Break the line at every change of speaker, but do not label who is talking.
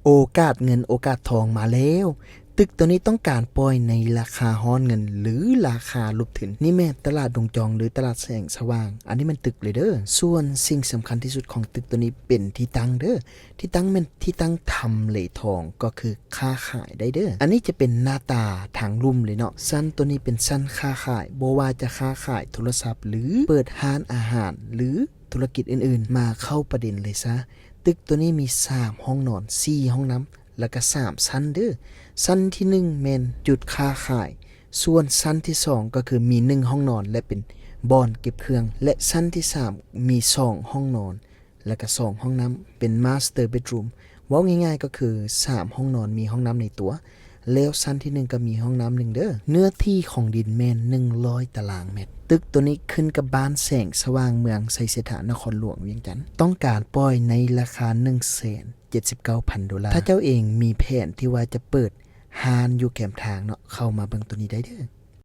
โอกาสเงินโอกาสทองมาแล้วตึกตัวนี้ต้องการปล่อยในราคาฮ้อนเงินหรือราคาลุบถึนนี่แม่ตลาดดงจองหรือตลาดแสงสว่างอันนี้มันตึกเลยเด้อส่วนสิ่งสำคัญที่สุดของตึกตัวนี้เป็นที่ตั้งเด้อที่ตั้งเป็นที่ตั้งทำเลทองก็คือค้าขายได้เด้ออันนี้จะเป็นหน้าตาทางลุ่มเลยเนาะสั้นตัวนี้เป็นสั้นค้าขายบ่ว่าจะค้าขายโทรศัพท์หรือเปิดร้านอาหารหรือธุรกิจอื่นๆมาเข้าประเด็นเลยซะตึกตัวนี้มี3ห้องนอน4ห้องน้ำแล้วก็3ชั้นเด้อชั้นที่1แม่นจุดค้าขายส่วนชั้นที่2ก็คือมี1ห้องนอนและเป็นบ่อนเก็บเครื่องและชั้นที่3มี2ห้องนอนและก็2ห้องน้ำเป็นมาสเตอร์เบดรูมเว้าง่ายๆก็คือ3ห้องนอนมีห้องน้ำในตัวแล้วชั้นที่1ก็มีห้องน้ำ1เด้อเนื้อที่ของดินแม่น100ตารางเมตรตึกตัวนี้ขึ้นกับบ้านแสงสว่างเมืองไซเสถานครหลวงเวียงจันทน์ต้องการปล่อยในราคา $179,000 ถ้าเจ้าเองมีแผนที่ว่าจะเปิดฮานอยู่แคมทางเนาะเข้ามาเบิ่งตัวนี้ได้เด้อ